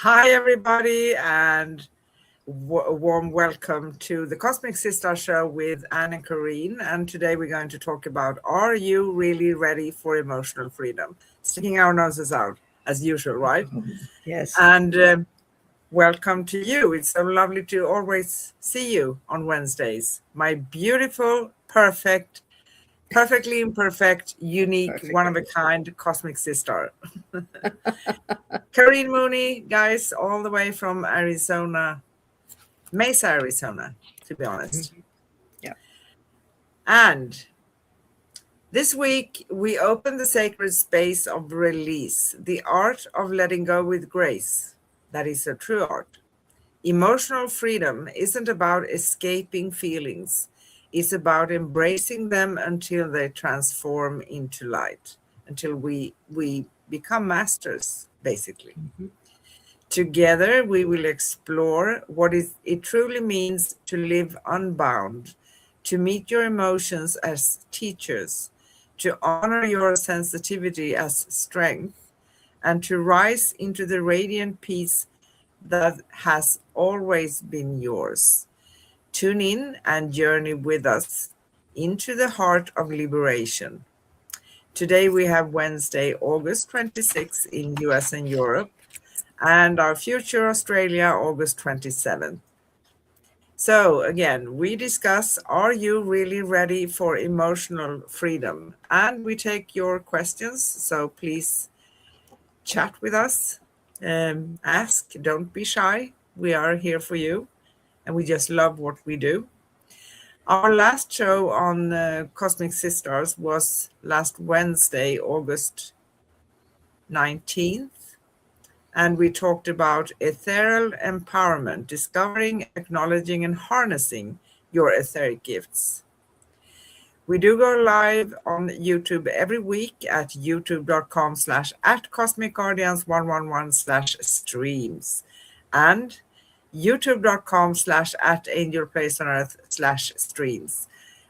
Hi, everybody, and a warm welcome to the Cosmic Sister Show with Anne and Corrine. And today we're going to talk about, are you really ready for emotional freedom? Sticking our noses out, as usual, right? Yes. And welcome to you. It's so lovely to always see you on Wednesdays. My beautiful, perfectly imperfect, unique, Perfect. one-of-a-kind Cosmic Sister. Corrine Mooney, guys, all the way from Arizona. Mesa, Arizona, to be honest. Yeah. And this week, we open the sacred space of release, the art of letting go with grace. That is a true art. Emotional freedom isn't about escaping feelings, it's about embracing them until they transform into light, until we become masters, basically. Together, we will explore what it truly means to live unbound, to meet your emotions as teachers, to honor your sensitivity as strength, and to rise into the radiant peace that has always been yours. Tune in and journey with us into the heart of liberation. Today we have Wednesday, August 26th in US and Europe, and our future Australia, August 27th. So again, we discuss, are you really ready for emotional freedom? And we take your questions, so please chat with us, ask, don't be shy. We are here for you, and we just love what we do. Our last show on Cosmic Sisters was last Wednesday, August 19th. And we talked about ethereal empowerment, discovering, acknowledging, and harnessing your etheric gifts. We do go live on YouTube every week at youtube.com/at Cosmic Guardians 111/streams and youtube.com/at Angel Place on Earth/streams.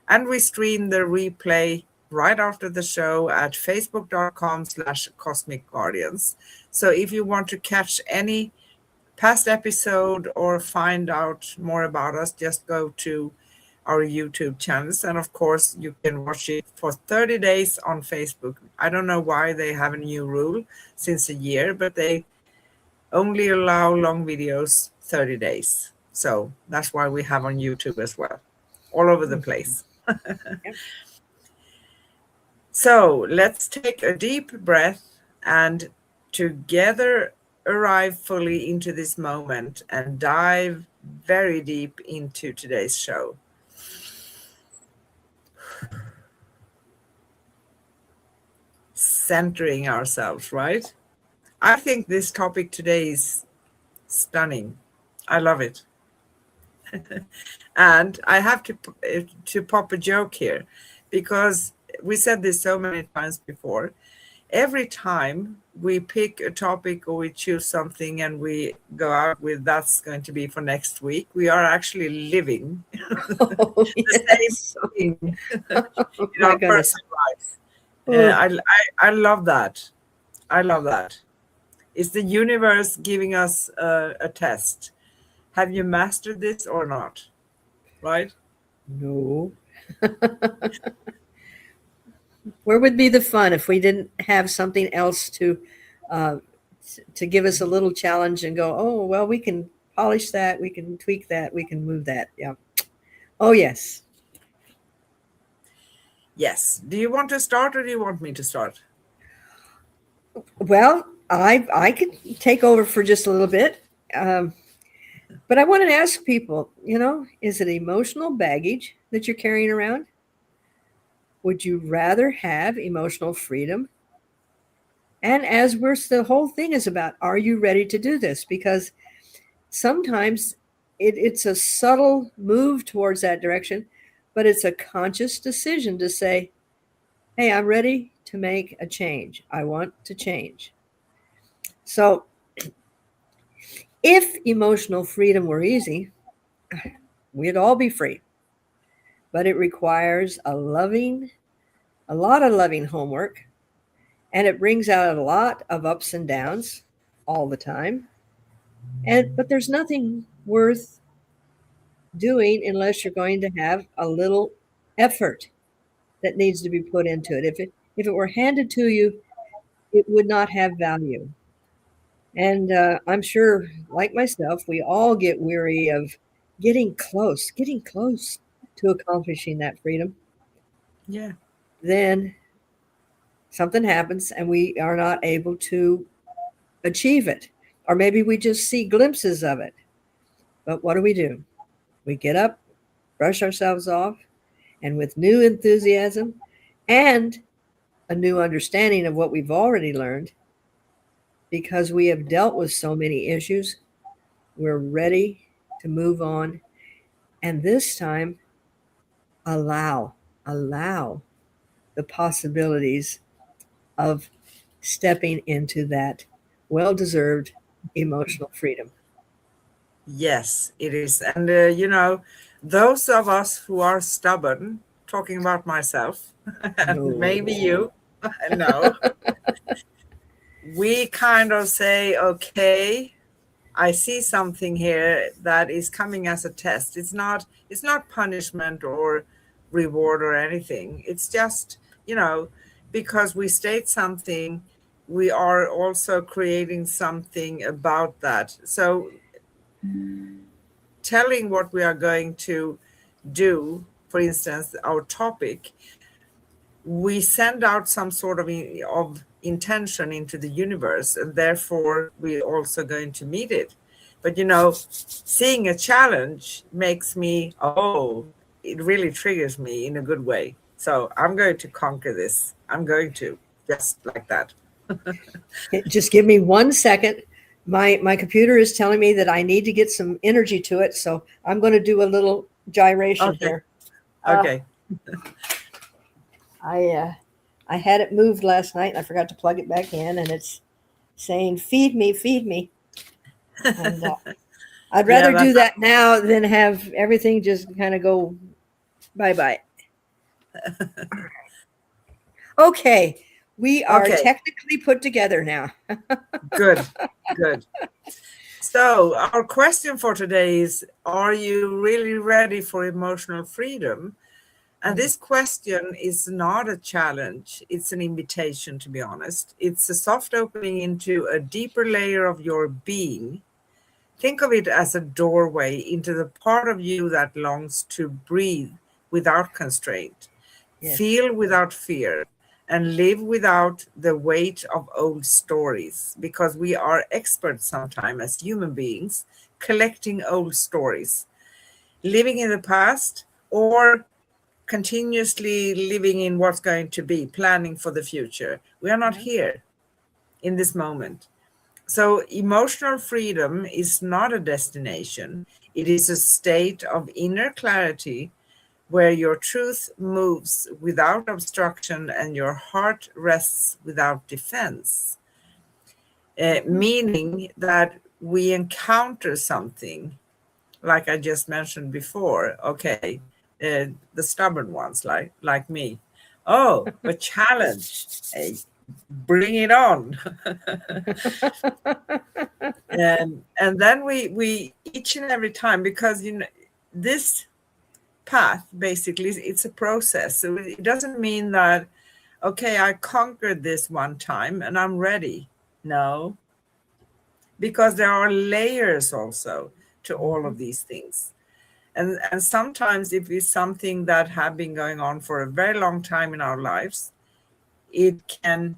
And we stream the replay right after the show at facebook.com/Cosmic Guardians. So if you want to catch any past episode or find out more about us, just go to our YouTube channels. And of course, you can watch it for 30 days on Facebook. I don't know why they have a new rule since a year, but they only allow long videos 30 days. So that's why we have on YouTube as well, all over the place. Yep. So let's take a deep breath and together arrive fully into this moment and dive very deep into today's show. Centering ourselves, right? I think this topic today is stunning. I love it. And I have to pop a joke here, because we said this so many times before. Every time we pick a topic or we choose something and we go out with that's going to be for next week, we are actually living Oh, the yes. same thing Oh, in my our goodness. personal life. Oh, I love that. I love that. It's the universe giving us a test. Have you mastered this or not? Right? no. Where would be the fun if we didn't have something else uh, to give us a little challenge and go, oh, well, we can polish that, we can tweak that, we can move that. Yeah. Oh, yes. Yes. Do you want to start or do you want me to start? Well, I could take over for just a little bit. Um, but I want to ask people, is it emotional baggage that you're carrying around? Would you rather have emotional freedom? And the whole thing is about, are you ready to do this? Because sometimes it's a subtle move towards that direction, but it's a conscious decision to say, hey, I'm ready to make a change. I want to change. So if emotional freedom were easy, we'd all be free. But it requires a lot of loving homework, and it brings out a lot of ups and downs all the time. But there's nothing worth doing unless you're going to have a little effort that needs to be put into it. If it were handed to you, it would not have value. And I'm sure, like myself, we all get weary of getting close to accomplishing that freedom. Yeah. Then something happens and we are not able to achieve it. Or maybe we just see glimpses of it. But what do? We get up, brush ourselves off, and with new enthusiasm and a new understanding of what we've already learned, because we have dealt with so many issues, we're ready to move on. And this time, allow, allow the possibilities of stepping into that well deserved emotional freedom. Yes, it is. And, those of us who are stubborn, talking about myself, and maybe No. you, no, we kind of say, okay, I see something here that is coming as a test. It's not punishment or reward or anything. It's just, because we state something, we are also creating something about that. So telling what we are going to do, for instance, our topic, we send out some sort of intention into the universe, and therefore we're also going to meet it. But seeing a challenge makes me, it really triggers me in a good way. So I'm going to conquer this. I'm going to, just like that. Just give me 1 second. My computer is telling me that I need to get some energy to it, so I'm going to do a little gyration Okay. here. Okay. I had it moved last night, and I forgot to plug it back in, and it's saying, "Feed me, feed me." And I'd Yeah, rather do that now than have everything just kind of go bye bye. Okay, we are okay. technically put together now. Good. Good. So our question for today is, are you really ready for emotional freedom? And this question is not a challenge. It's an invitation, to be honest. It's a soft opening into a deeper layer of your being. Think of it as a doorway into the part of you that longs to breathe without constraint, Yes. feel without fear, and live without the weight of old stories. Because we are experts sometimes as human beings, collecting old stories, living in the past, or continuously living in what's going to be, planning for the future. We are not here in this moment. So, emotional freedom is not a destination, it is a state of inner clarity where your truth moves without obstruction and your heart rests without defense. Meaning that we encounter something, like I just mentioned before. Okay, the stubborn ones, like me. Oh, a challenge. Hey, bring it on. And then we each and every time, because this path basically, it's a process. So it doesn't mean that, okay, I conquered this one time and I'm ready. No, because there are layers also to all of these things. And sometimes if it's something that have been going on for a very long time in our lives, it can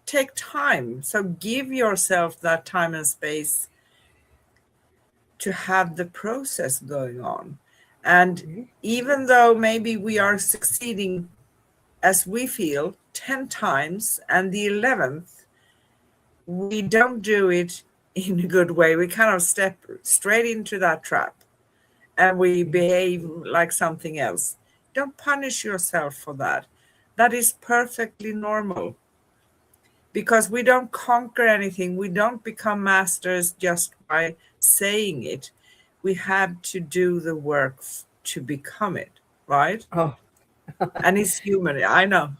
take time. So give yourself that time and space to have the process going on. And even though maybe we are succeeding as we feel 10 times, and the 11th, we don't do it in a good way. We kind of step straight into that trap and we behave like something else. Don't punish yourself for that. That is perfectly normal, because we don't conquer anything. We don't become masters just by saying it. We have to do the work to become it, right? Oh, And it's human, I know.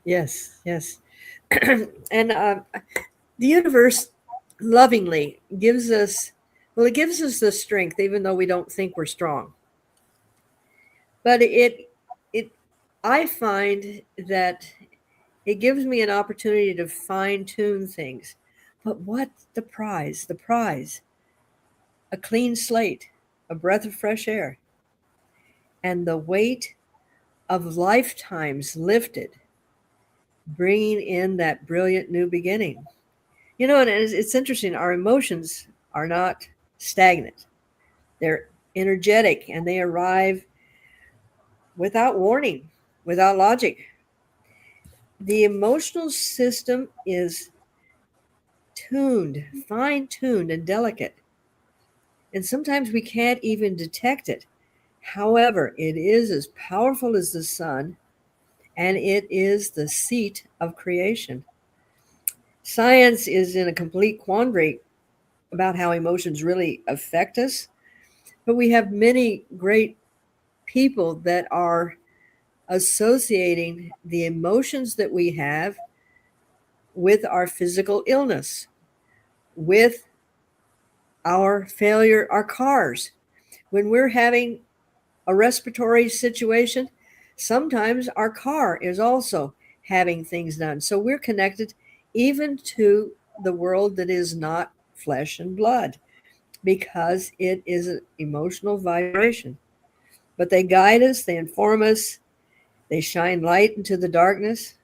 yes, yes. And the universe lovingly gives us, well, it gives us the strength, even though we don't think we're strong. But I find that it gives me an opportunity to fine tune things. But what's the prize? The prize, a clean slate, a breath of fresh air, and the weight of lifetimes lifted, bringing in that brilliant new beginning. You know, and it's interesting. Our emotions are not stagnant, they're energetic, and they arrive without warning, without logic. The emotional system is tuned, fine tuned, and delicate. And sometimes we can't even detect it. However, it is as powerful as the sun, and it is the seat of creation. Science is in a complete quandary about how emotions really affect us, but we have many great people that are associating the emotions that we have with our physical illness, with our failure, our cars. When we're having a respiratory situation, sometimes our car is also having things done. So we're connected even to the world that is not flesh and blood because it is an emotional vibration. But they guide us, they inform us, they shine light into the darkness.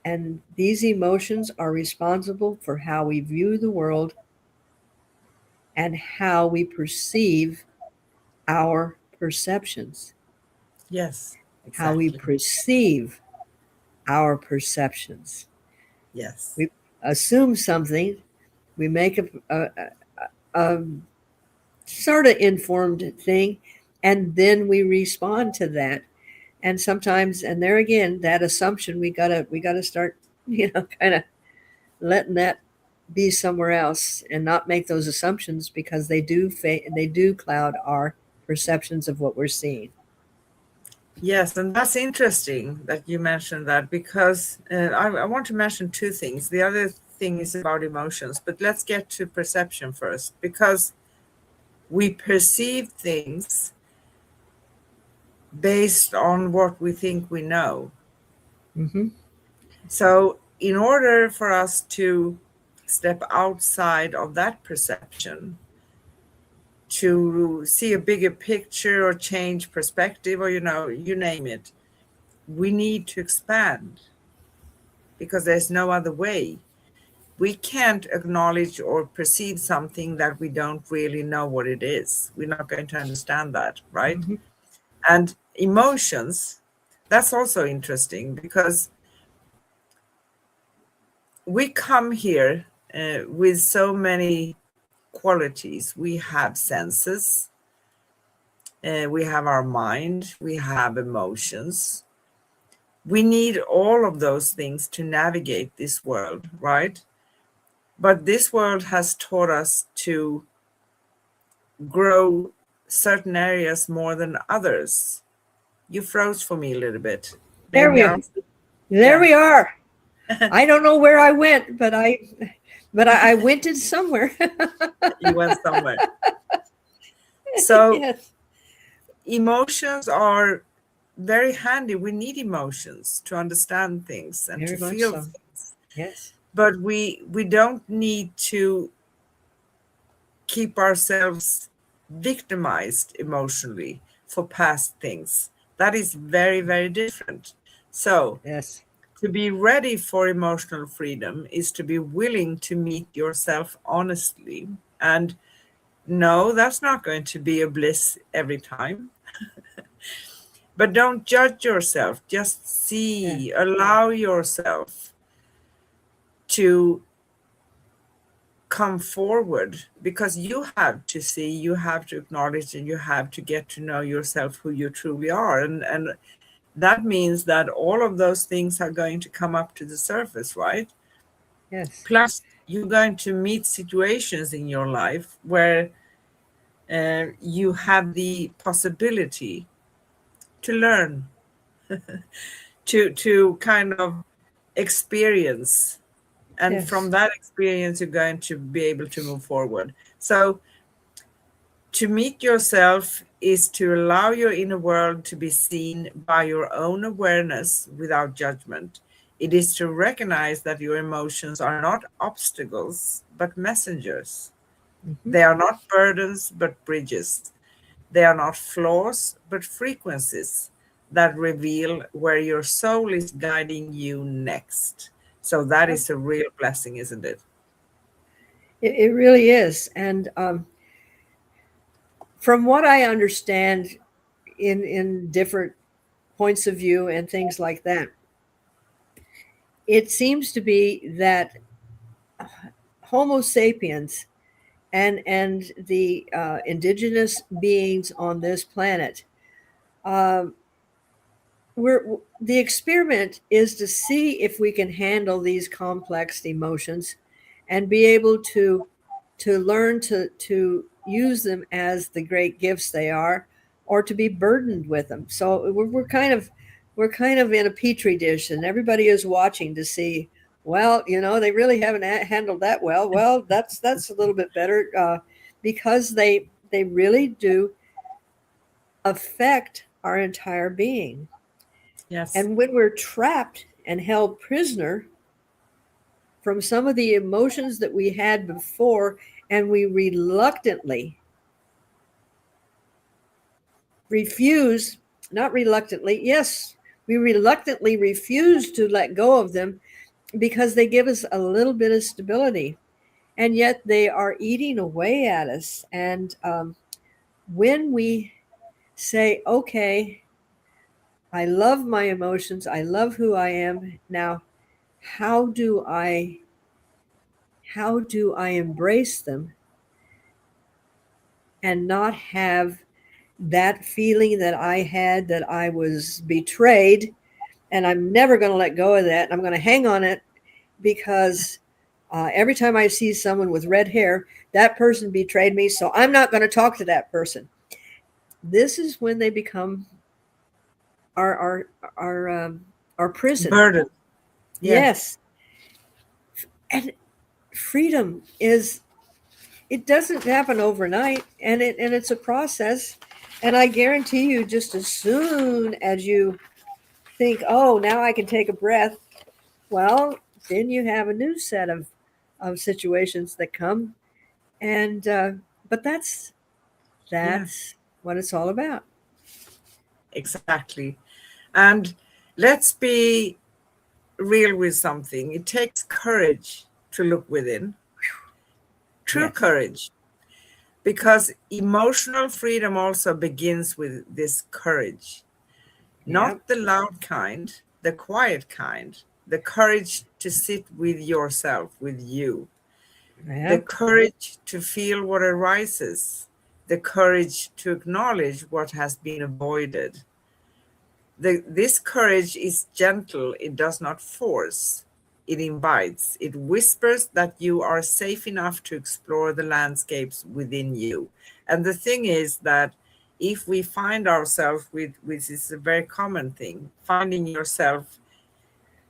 And these emotions are responsible for how we view the world and how we perceive our perceptions, Yes, how we exactly. perceive our perceptions. Yes. We assume something, we make a sort of informed thing, and then we respond to that. And sometimes, and there again, that assumption we gotta start, kind of letting that be somewhere else and not make those assumptions because they do cloud our perceptions of what we're seeing. Yes, and that's interesting that you mentioned that because I want to mention two things. The other thing is about emotions, but let's get to perception first because we perceive things based on what we think we know. Mm-hmm. So, in order for us to step outside of that perception, to see a bigger picture or change perspective, or you name it, we need to expand because there's no other way. We can't acknowledge or perceive something that we don't really know what it is. We're not going to understand that, right? Mm-hmm. And emotions, that's also interesting because we come here with so many qualities. We have senses, we have our mind, we have emotions. We need all of those things to navigate this world, right? But this world has taught us to grow certain areas more than others. You froze for me a little bit. There Maybe we I'm, there yeah, we are. I don't know where I went, but I went in somewhere. you went somewhere. So Yes, emotions are very handy. We need emotions to understand things and to very much feel so. things. Yes, But we don't need to keep ourselves victimized emotionally for past things. That is very, very different. So, yes, to be ready for emotional freedom is to be willing to meet yourself honestly. And no, that's not going to be a bliss every time. But don't judge yourself. Just yeah, see, allow yourself to come forward because you have to see, you have to acknowledge, and you have to get to know yourself, who you truly are. And that means that all of those things are going to come up to the surface, right? yes. Plus, you're going to meet situations in your life where you have the possibility to learn, to kind of experience And from Yes. that experience, you're going to be able to move forward. So to meet yourself is to allow your inner world to be seen by your own awareness without judgment. It is to recognize that your emotions are not obstacles, but messengers. Hmm. They are not burdens, but bridges. They are not flaws, but frequencies that reveal where your soul is guiding you next. So that Yep. is a real blessing, isn't it? It really is. And from what I understand in different points of view and things like that, it seems to be that Homo sapiens and the indigenous beings on this planet, uh, the experiment is to see if we can handle these complex emotions and be able to learn to use them as the great gifts they are, or to be burdened with them. So we're kind of in a petri dish, and everybody is watching to see. Well, they really haven't handled that well. Well, that's a little bit better, because they really do affect our entire being. Yes. And when we're trapped and held prisoner from some of the emotions that we had before, and we reluctantly refuse, not reluctantly, yes, we reluctantly refuse to let go of them because they give us a little bit of stability. And yet they are eating away at us. And when we say, okay, I love my emotions, I love who I am now, how do I how do I embrace them and not have that feeling that I had, that I was betrayed, and I'm never going to let go of that. I'm going to hang on it because every time I see someone with red hair, that person betrayed me, so I'm not going to talk to that person. This is when they become our our our prison. Burden. Yeah. Yes, and freedom is, it doesn't happen overnight, and it's a process. And I guarantee you, just as soon as you think, oh, now I can take a breath, well, then you have a new set of situations that come. And but Yeah. that's what it's all about. Exactly. And let's be real with something. It takes courage to look within, true Yes. courage, because emotional freedom also begins with this courage, Yeah. not the loud kind, the quiet kind, the courage to sit with yourself, with you, the Yeah. courage to feel what arises, the courage to acknowledge what has been avoided. This courage is gentle, it does not force, it invites, it whispers that you are safe enough to explore the landscapes within you. And the thing is that if we find ourselves with, which is a very common thing, finding yourself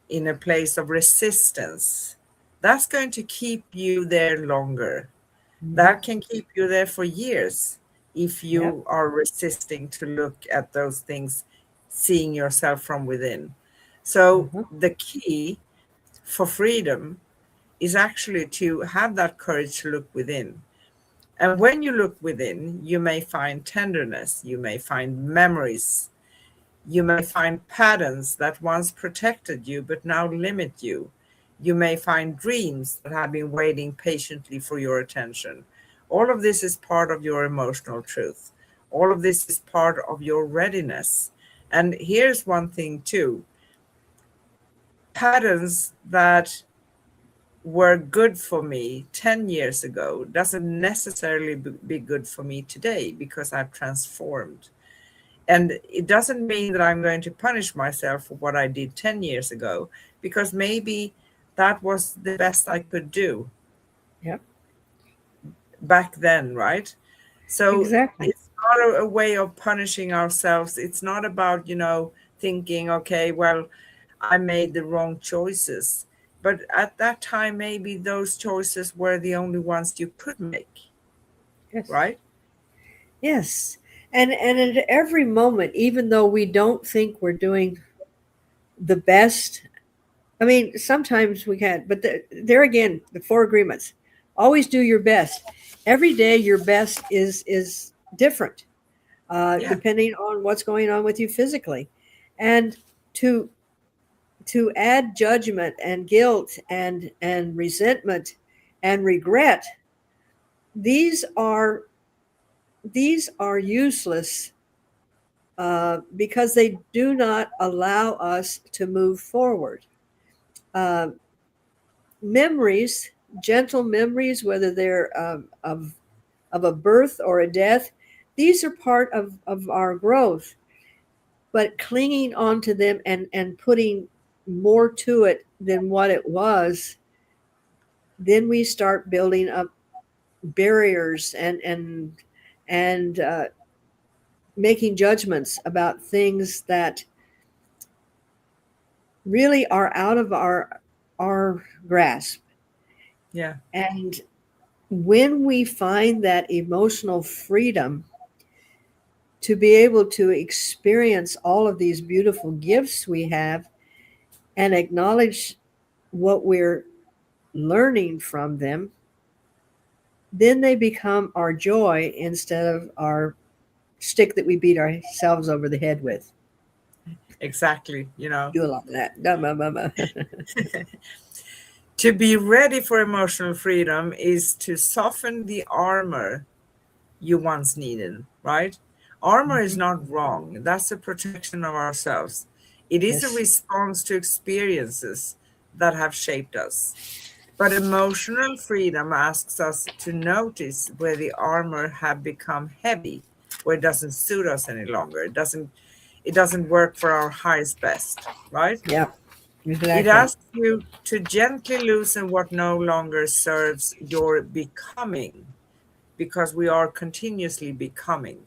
in a place of resistance, that's going to keep you there longer. Hmm. That can keep you there for years if Yep. you are resisting to look at those things, seeing yourself from within. So, Uh-huh. the key for freedom is actually to have that courage to look within. And when you look within, you may find tenderness, you may find memories, you may find patterns that once protected you but now limit you. You may find dreams that have been waiting patiently for your attention. All of this is part of your emotional truth. All of this is part of your readiness. And here's one thing, too: patterns that were good for me 10 years ago doesn't necessarily be good for me today because I've transformed. And it doesn't mean that I'm going to punish myself for what I did 10 years ago, because maybe that was the best I could do Yep. back then, right? So Exactly. it's not a way of punishing ourselves. It's not about, thinking, okay, well, I made the wrong choices. But at that time, maybe those choices were the only ones you could make, Yes. right? Yes. And at every moment, even though we don't think we're doing the best, I mean, sometimes we can, but there again, the four agreements. Always do your best. Every day, your best is different, Yeah, depending on what's going on with you physically, and to add judgment and guilt and resentment and regret. These are useless because they do not allow us to move forward. Uh, Memories, gentle memories, whether they're of a birth or a death, these are part of our growth. But clinging on to them and putting more to it than what it was, then we start building up barriers and making judgments about things that really are out of our grasp. yeah, And when we find that emotional freedom to be able to experience all of these beautiful gifts we have and acknowledge what we're learning from them, then they become our joy instead of our stick that we beat ourselves over the head with. exactly. Do a lot of that. Duh, buh, buh, buh. To be ready for emotional freedom is to soften the armor you once needed, right? Armor is Mhm. not wrong. That's a protection of ourselves. It is a Yes. response to experiences that have shaped us. But emotional freedom asks us to notice where the armor have become heavy, where it doesn't suit us any longer. It doesn't work for our highest best, right? Yeah. It Exactly. asks you to gently loosen what no longer serves your becoming, because we are continuously becoming.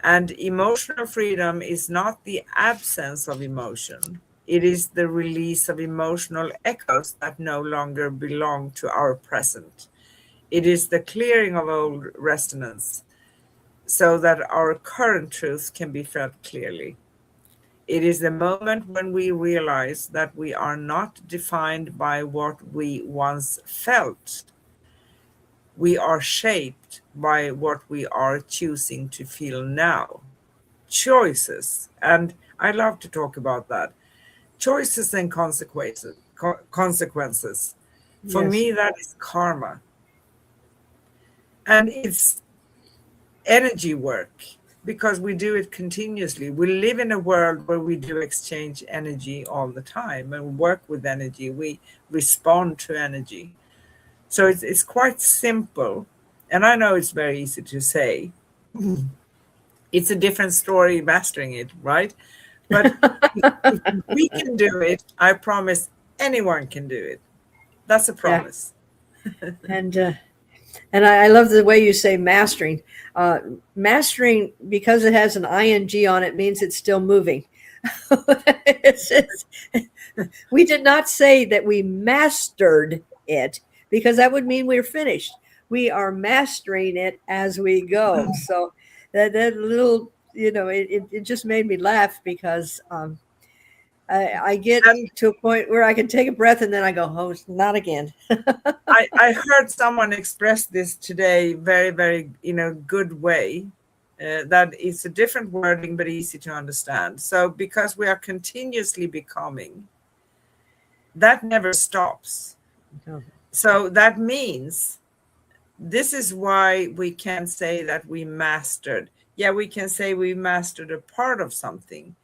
And emotional freedom is not the absence of emotion. It is the release of emotional echoes that no longer belong to our present. It is the clearing of old resonance so that our current truth can be felt clearly. It is the moment when we realize that we are not defined by what we once felt. We are shaped by what we are choosing to feel now. Choices. And I love to talk about that. Choices and consequences. For Yes. me, that is karma. And it's energy work because we do it continuously. We live in a world where we do exchange energy all the time and work with energy. We respond to energy. So it's quite simple. And I know it's very easy to say. It's a different story mastering it, right? But if we can do it, I promise anyone can do it. That's a Yeah. promise. And I love the way you say mastering. Uh, Mastering, because it has an ing on it, means it's still moving. It's- we did not say that we mastered it because that would mean we're finished. We are mastering it as we go. So that little, it just made me laugh because I get And to a point where I can take a breath and then I go, oh, not again. I heard someone express this today very, very in a good way. That it's a different wording, but easy to understand. So, because we are continuously becoming, that never stops. So, that means this is why we can say that we mastered. Yeah, we can say we mastered a part of something,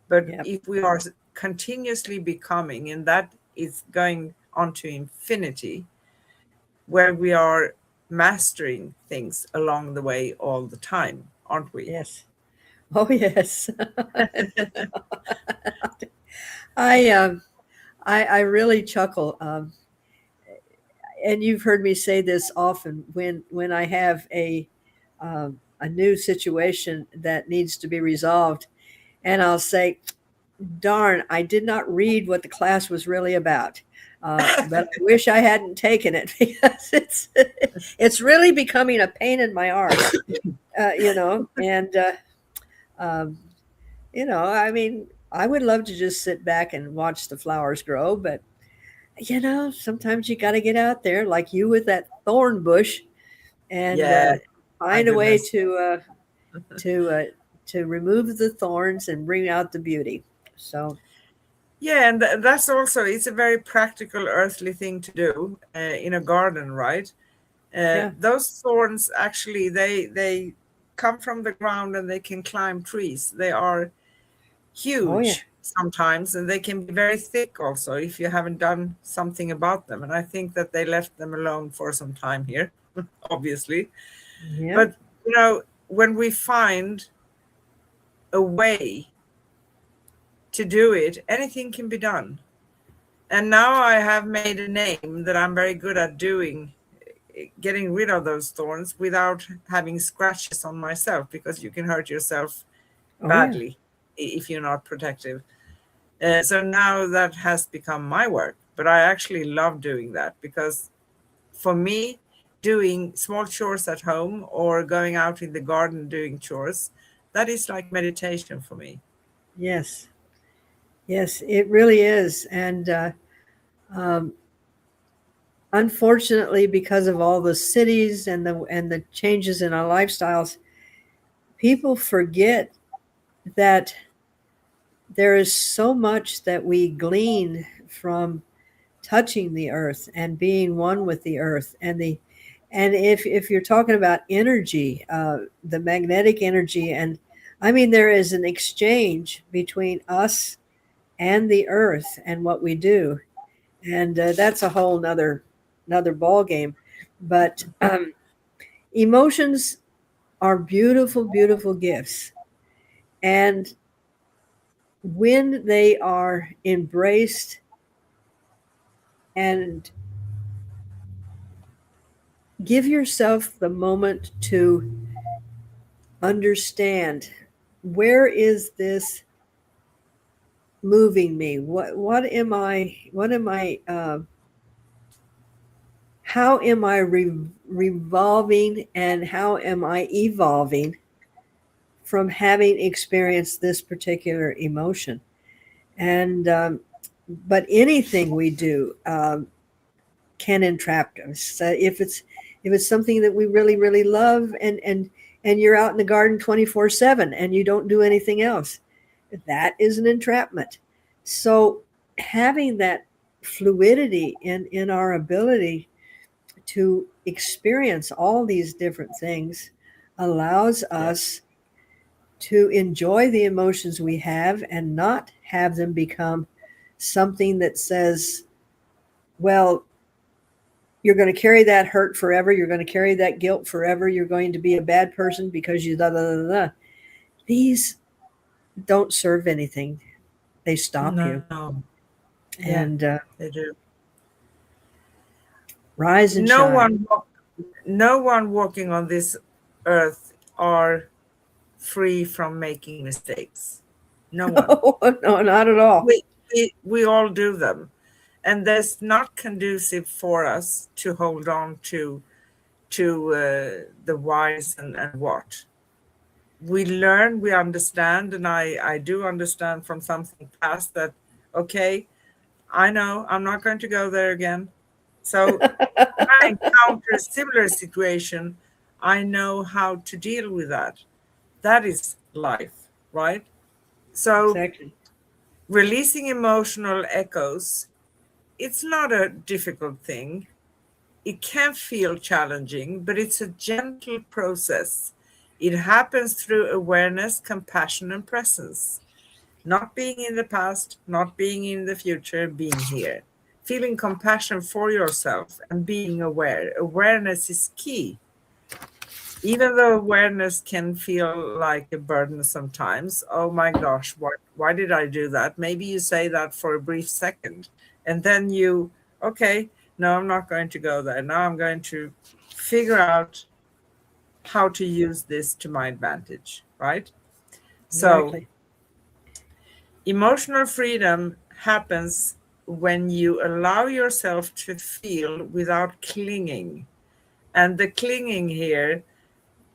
but Yep. if we are continuously becoming, and that is going on to infinity, where we are mastering things along the way all the time, aren't we? Yes. Oh, yes. I um I really chuckle, and you've heard me say this often when I have a new situation that needs to be resolved, and I'll say, darn, I did not read what the class was really about. But I wish I hadn't taken it because it's really becoming a pain in my arse, and um, I mean, I would love to just sit back and watch the flowers grow, but sometimes you got to get out there, like you with that thorn bush, and Yeah, my find a way goodness. to remove the thorns and bring out the beauty. So Yeah, and that's also, it's a very practical earthly thing to do in a garden, right? yeah, Those thorns actually, they come from the ground and they can climb trees. They are oh yeah, huge sometimes, and they can be very thick also if you haven't done something about them. And I think that they left them alone for some time here, obviously. yeah, But when we find a way to do it, anything can be done. And now I have made a name that I'm very good at doing, getting rid of those thorns without having scratches on myself, because you can hurt yourself oh yeah, badly if you're not protective. So now that has become my work, but I actually love doing that, because for me, doing small chores at home or going out in the garden doing chores, that is like meditation for me. yes, yes, it really is, and um, unfortunately, because of all the cities and the changes in our lifestyles, people forget that there is so much that we glean from touching the earth and being one with the earth and if you're talking about energy, the magnetic energy, and I mean there is an exchange between us and the earth and what we do, and that's a whole another ball game. But emotions are beautiful, beautiful gifts, and when they are embraced and give yourself the moment to understand, where is this moving me, what am I how am I revolving, and how am I evolving from having experienced this particular emotion. And but anything we do can entrap us. If it's something that we really really love, and you're out in the garden 24/7 and you don't do anything else, that is an entrapment. So having that fluidity in our ability to experience all these different things allows Yeah. us to enjoy the emotions we have and not have them become something that says, well, you're going to carry that hurt forever. You're going to carry that guilt forever. You're going to be a bad person because you da da da da. These don't serve anything. They stop you. No. Yeah, And they do. rise and No shine. one, no one walking on this earth are free from making mistakes. No one. No, no, not at all. We all do them, and that's not conducive for us to hold on to the whys and what. We learn, we understand, and I do understand from something past that, okay, I know I'm not going to go there again. So when I encounter a similar situation, I know how to deal with that. That is life, right? So Exactly. releasing emotional echoes, it's not a difficult thing. It can feel challenging, but it's a gentle process. It happens through awareness, compassion, and presence. Not being in the past, not being in the future, being here. Feeling compassion for yourself and being aware. Awareness is key. Even though awareness can feel like a burden sometimes, oh my gosh, why did I do that? Maybe you say that for a brief second, and then okay, no, I'm not going to go there. Now I'm going to figure out how to use this to my advantage, right? So Exactly. Emotional freedom happens when you allow yourself to feel without clinging. And the clinging here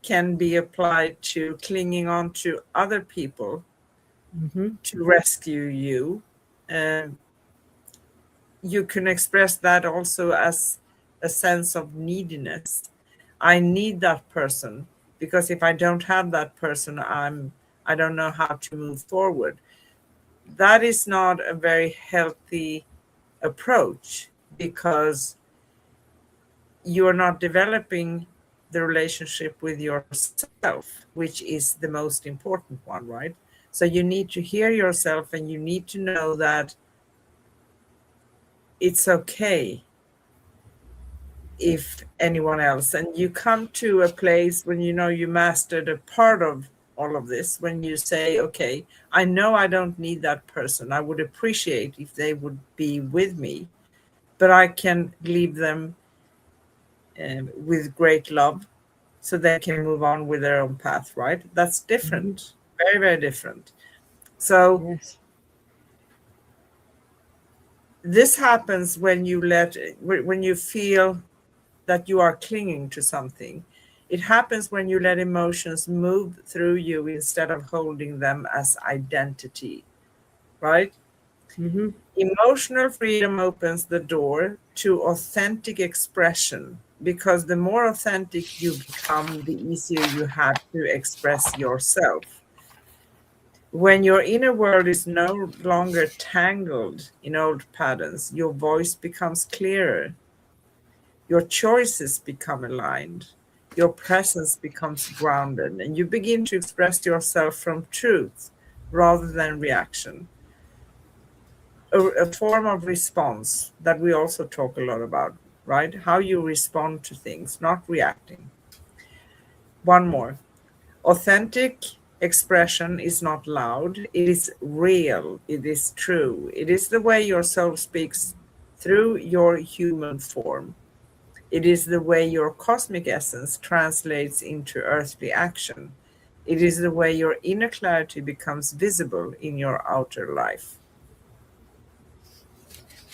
can be applied to clinging on to other people Mm-hmm. to rescue you. Um, you can express that also as a sense of neediness. I need that person because if I don't have that person, I don't know how to move forward. That is not a very healthy approach because you are not developing the relationship with yourself, which is the most important one, right? So you need to hear yourself and you need to know that it's okay if anyone else, and you come to a place when you know you mastered a part of all of this, when you say, okay, I know I don't need that person, I would appreciate if they would be with me, but I can leave them with great love so they can move on with their own path, right? That's Mm-hmm. different, very, very different. So Yes. this happens when you feel that you are clinging to something. It happens when you let emotions move through you instead of holding them as identity, right? Mm-hmm. Emotional freedom opens the door to authentic expression because the more authentic you become, the easier you have to express yourself. When your inner world is no longer tangled in old patterns, your voice becomes clearer, your choices become aligned, your presence becomes grounded, and you begin to express yourself from truth rather than reaction. A form of response that we also talk a lot about, right? How you respond to things, not reacting. One more. Authentic expression is not loud, it is real, it is true. It is the way your soul speaks through your human form. It is the way your cosmic essence translates into earthly action. It is the way your inner clarity becomes visible in your outer life.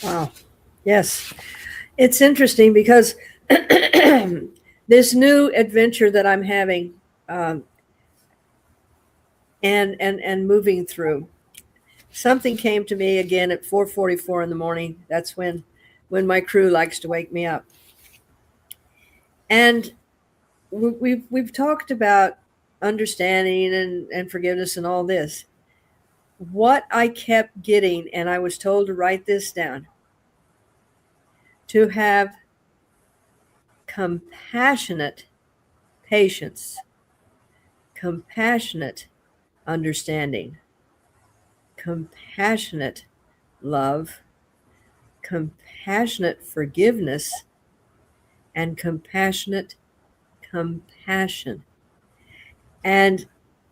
Wow. Yes. It's interesting because this new adventure that I'm having, um, and moving through, something came to me again at 4:44 in the morning. That's when my crew likes to wake me up. And we've talked about understanding and forgiveness and all this. What I kept getting, and I was told to write this down, to have compassionate patience, compassionate understanding, compassionate love, compassionate forgiveness, and compassionate compassion. And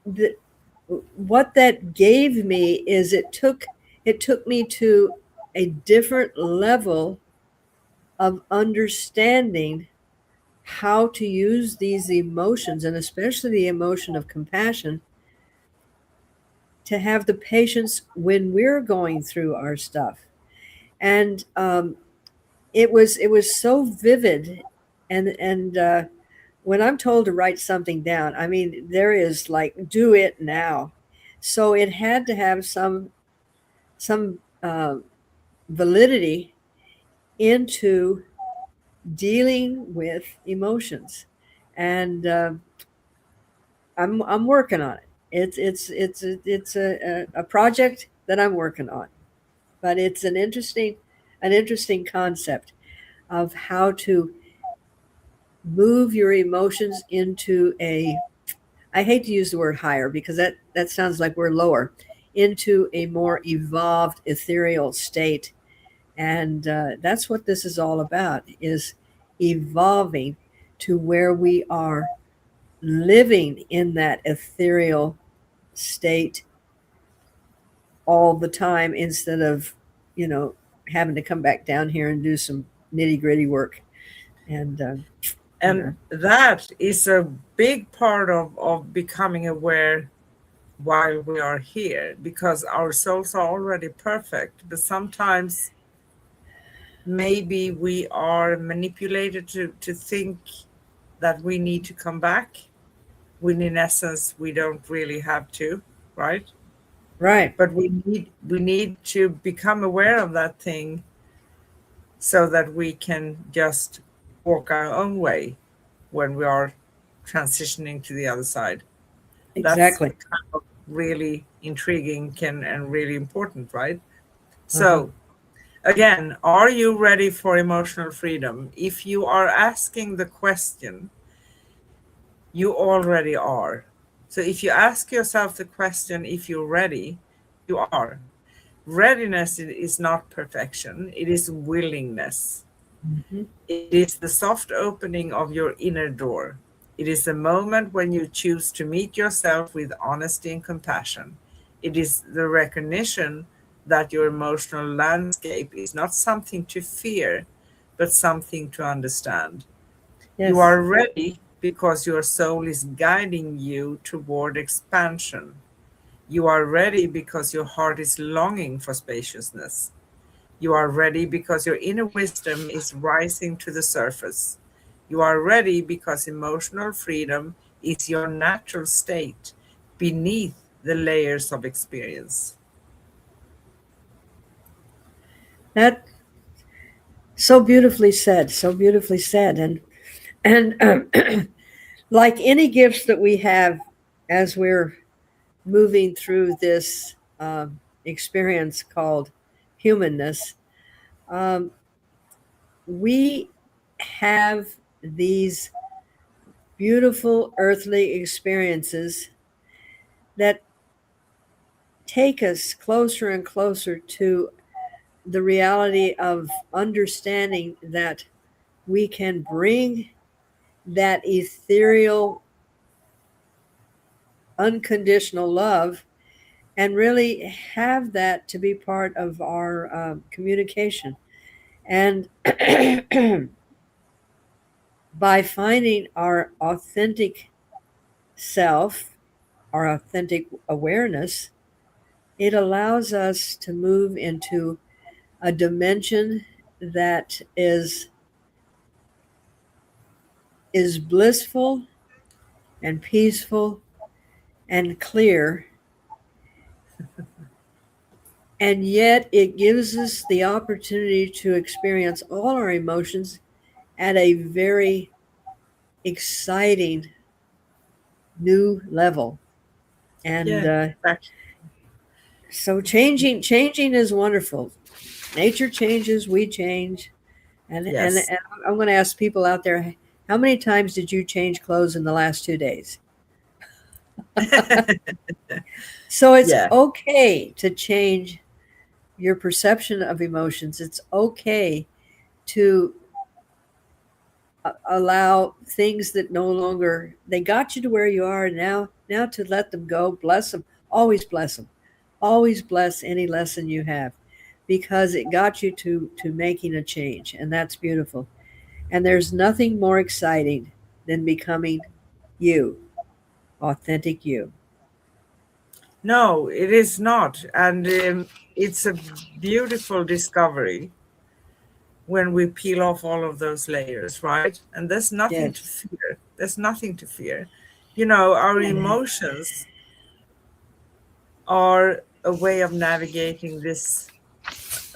the, what that gave me is it took me to a different level of understanding how to use these emotions, and especially the emotion of compassion, to have the patience when we're going through our stuff. And it was so vivid, and when I'm told to write something down, I mean there is like do it now. So it had to have some validity into dealing with emotions, and I'm working on it. It's a project that I'm working on, but it's an interesting concept of how to move your emotions into a, I hate to use the word higher because that sounds like we're lower, into a more evolved ethereal state. And that's what this is all about, is evolving to where we are living in that ethereal state all the time, instead of you know having to come back down here and do some nitty gritty work. And you And know that is a big part of becoming aware while we are here, because our souls are already perfect. But sometimes maybe we are manipulated to think that we need to come back, when in essence we don't really have to, right? Right. But we need to become aware of that thing so that we can just walk our own way when we are transitioning to the other side. That's Exactly. kind of really intriguing and really important, right? Uh-huh. So, again, are you ready for emotional freedom? If you are asking the question, you already are. So, if you ask yourself the question, if you're ready, you are. Readiness is not perfection, it is willingness. Mhm. It is the soft opening of your inner door. It is the moment when you choose to meet yourself with honesty and compassion. It is the recognition that your emotional landscape is not something to fear, but something to understand. You Yes. are ready because your soul is guiding you toward expansion. You are ready because your heart is longing for spaciousness. You are ready because your inner wisdom is rising to the surface. You are ready because emotional freedom is your natural state beneath the layers of experience. That so beautifully said. So beautifully said. And like any gifts that we have as we're moving through this experience called humanness, um, we have these beautiful earthly experiences that take us closer and closer to the reality of understanding that we can bring that ethereal, unconditional love and really have that to be part of our communication. And by finding our authentic self, our authentic awareness, it allows us to move into a dimension that is blissful and peaceful and clear, and yet it gives us the opportunity to experience all our emotions at a very exciting new level. And Yeah, exactly. so changing is wonderful. Nature changes, we change. And Yes. I'm going to ask people out there, how many times did you change clothes in the last 2 days? So it's Yeah. okay to change your perception of emotions. It's okay to allow things that no longer they got you to where you are now to let them go. Bless them. Always bless them. Always bless any lesson you have, because it got you to making a change, and that's beautiful. And there's nothing more exciting than becoming you, authentic you. No, it is not. And it's a beautiful discovery when we peel off all of those layers, right? And there's nothing to Yes. fear. There's nothing to fear. You know, our And emotions are a way of navigating this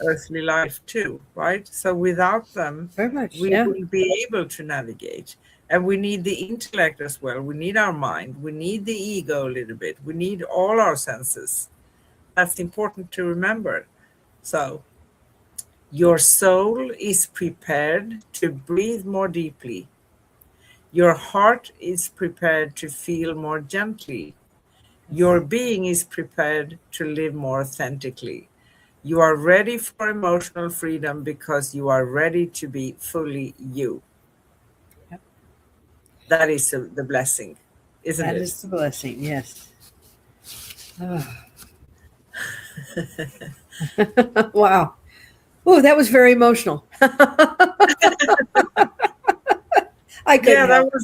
earthly life too, right? So without them, very much, we yeah. will be able to navigate. And we need the intellect as well. We need our mind. We need the ego a little bit. We need all our senses. That's important to remember. So your soul is prepared to breathe more deeply. Your heart is prepared to feel more gently. Your being is prepared to live more authentically. You are ready for emotional freedom because you are ready to be fully you. Yep. That is the blessing, isn't That it? is the blessing, yes. Oh. Wow. Oh, that was very emotional. I couldn't Yeah, help.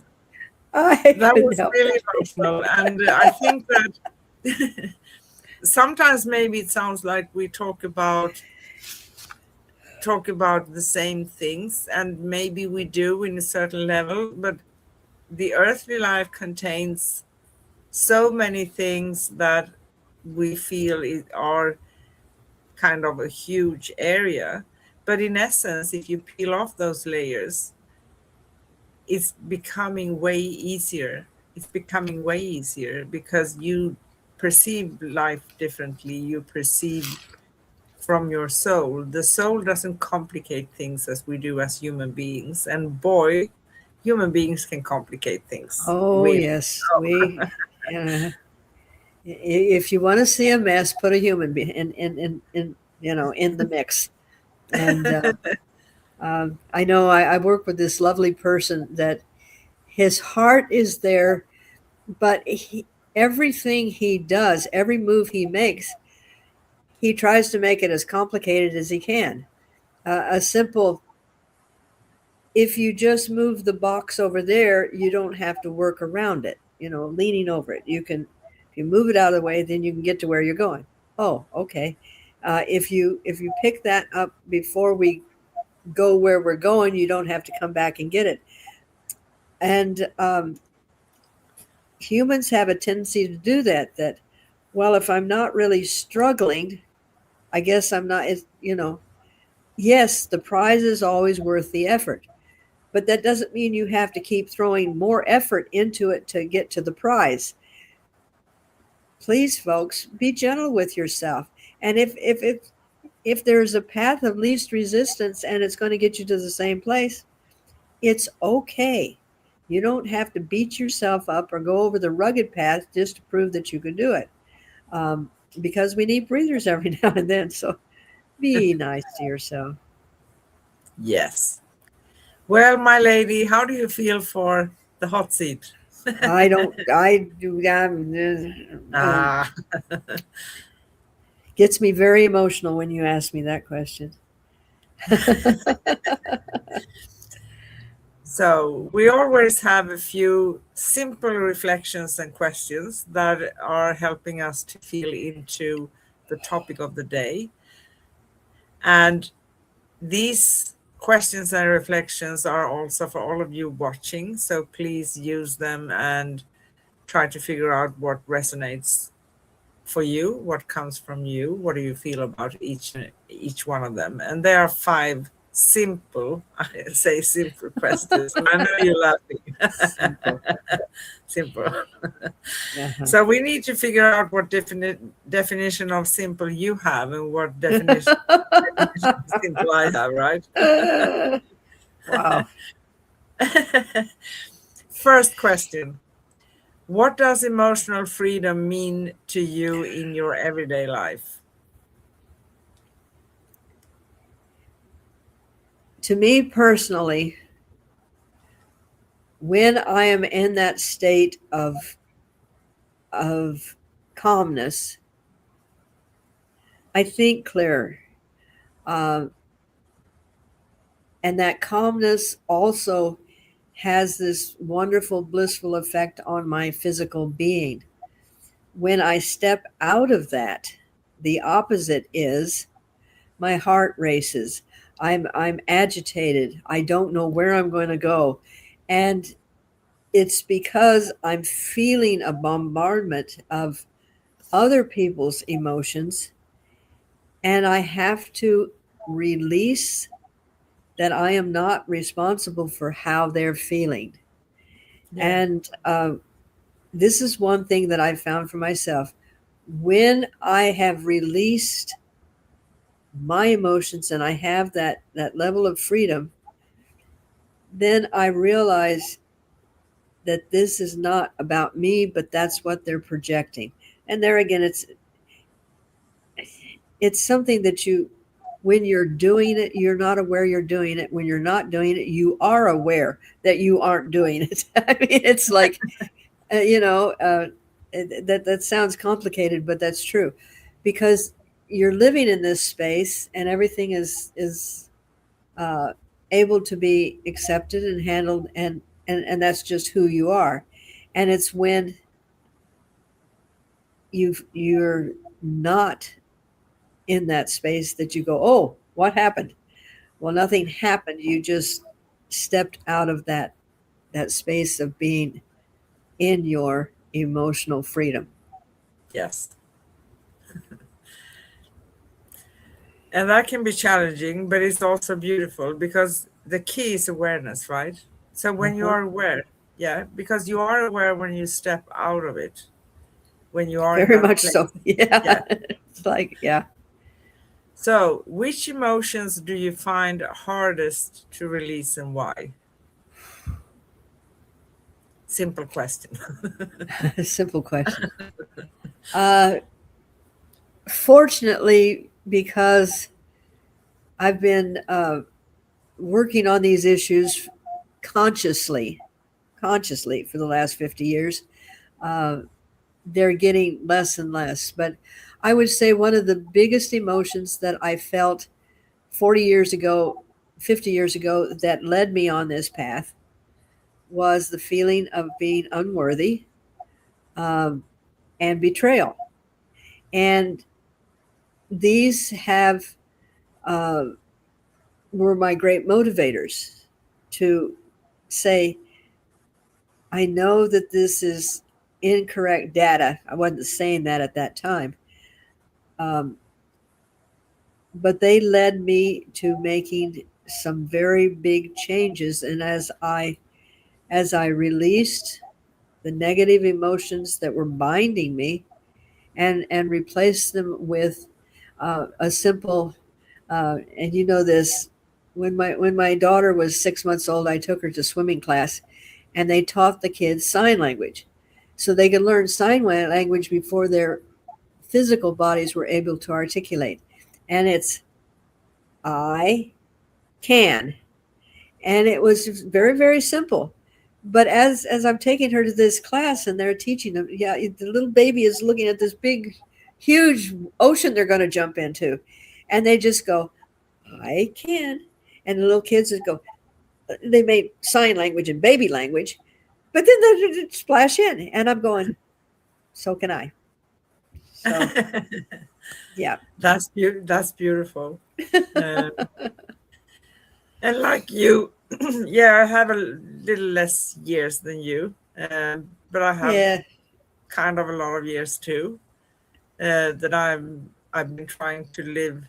I that couldn't was help. really emotional, and I think that Sometimes maybe it sounds like we talk about the same things, and maybe we do in a certain level, but the earthly life contains so many things that we feel are kind of a huge area. But in essence, if you peel off those layers, it's becoming way easier. It's becoming way easier because you perceive life differently. You perceive from your soul. The soul doesn't complicate things as we do as human beings. And boy, human beings can complicate things, Oh, really. yes. Uh, if you want to see a mess, put a human being in the mix. And I know I work with this lovely person that his heart is there, but everything he does, every move he makes, he tries to make it as complicated as he can. A simple, if you just move the box over there, you don't have to work around it, leaning over it. You can, if you move it out of the way, then you can get to where you're going. Oh, okay. If you pick that up before we go where we're going, you don't have to come back and get it. And humans have a tendency to do that. That, well, if I'm not really struggling, I guess I'm not. Yes, the prize is always worth the effort, but that doesn't mean you have to keep throwing more effort into it to get to the prize. Please, folks, be gentle with yourself. And if there's a path of least resistance and it's going to get you to the same place, it's okay. You don't have to beat yourself up or go over the rugged path just to prove that you can do it. Um, because we need breathers every now and then. So be nice to yourself. Yes. Well, my lady, how do you feel for the hot seat? I don't, I do, Ah, gets me very emotional when you ask me that question. so we always have a few simple reflections and questions that are helping us to feel into the topic of the day. And these questions and reflections are also for all of you watching. So please use them and try to figure out what resonates for you, what comes from you, what do you feel about each one of them. And there are 5 simple, I say simple questions. And I know you're laughing. Simple. Simple. Uh-huh. So we need to figure out what definition of simple you have and what definition of simple I have, right? Wow. First question. What does emotional freedom mean to you in your everyday life? To me personally, when I am in that state of calmness, I think clearer. Um, and that calmness also has this wonderful, blissful effect on my physical being. When I step out of that, the opposite is my heart races. I'm agitated. I don't know where I'm going to go. And it's because I'm feeling a bombardment of other people's emotions, and I have to release that I am not responsible for how they're feeling. Yeah. And this is one thing that I've found for myself. When I have released my emotions and I have that level of freedom, then I realize that this is not about me, but that's what they're projecting. And there again, it's something that when you're doing it, you're not aware you're doing it. When you're not doing it, you are aware that you aren't doing it. I mean, it's like, that sounds complicated, but that's true, because you're living in this space and everything is uh, able to be accepted and handled, and that's just who you are. And it's when you're not in that space that you go, oh, what happened? Well, nothing happened. You just stepped out of that space of being in your emotional freedom. Yes. And that can be challenging, but it's also beautiful because the key is awareness, right? So when you Uh-huh. are aware, yeah, because you are aware when you step out of it, when you are in Very that much place. so. Yeah. Yeah. It's like, yeah. So which emotions do you find hardest to release and why? Simple question. Simple question. Uh, Fortunately, because I've been working on these issues consciously, consciously for the last 50 years, uh, they're getting less and less. But I would say one of the biggest emotions that I felt 40 years ago, 50 years ago, that led me on this path was the feeling of being unworthy, um, and betrayal. And these have uh, were my great motivators to say, I know that this is incorrect data. I wasn't saying that at that time, um, but they led me to making some very big changes. And as I released the negative emotions that were binding me and replaced them with a simple, and you know this, when my daughter was 6 months old, I took her to swimming class, and they taught the kids sign language, so they could learn sign language before their physical bodies were able to articulate. And it's I can, and it was very, very simple. But as I'm taking her to this class and they're teaching them, yeah, the little baby is looking at this big, huge ocean they're going to jump into, and they just go, I can. And the little kids would go, they made sign language and baby language, but then they splash in, and I'm going, so can I. So yeah. That's beautiful. Um, and like you, yeah, I have a little less years than you, but I have Yeah. kind of a lot of years too. That I've been trying to live.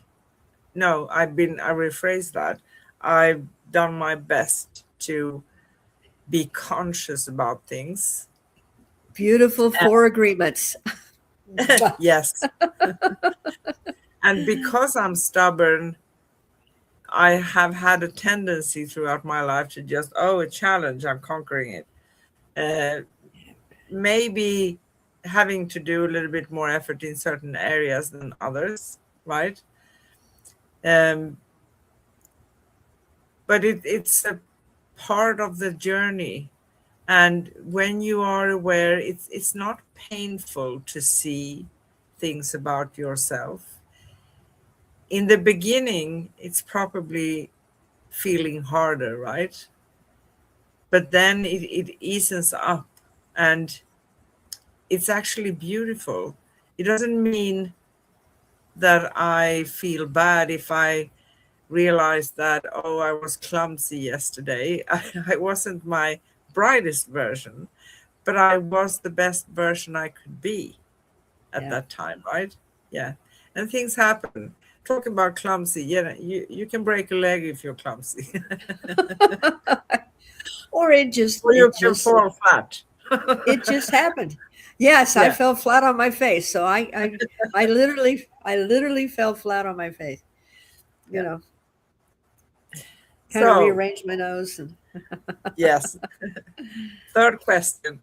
No, I rephrase that. I've done my best to be conscious about things. Beautiful four agreements. Yes. And because I'm stubborn, I have had a tendency throughout my life to just, oh, a challenge, I'm conquering it. Uh, Maybe having to do a little bit more effort in certain areas than others, right? Um, but it's a part of the journey. And when you are aware, it's not painful to see things about yourself. In the beginning, it's probably feeling harder, right? But then it eases up and it's actually beautiful. It doesn't mean that I feel bad if I realize that, oh, I was clumsy yesterday. I wasn't my brightest version, but I was the best version I could be at Yeah. that time, right? Yeah. And things happen. Talking about clumsy, yeah, you can break a leg if you're clumsy. Or it just Or you it can just fall flat. it just happened. Yes, I Yeah. fell flat on my face. So I literally fell flat on my face. You Yeah. know, kind of So, rearranged my nose and yes. Third question.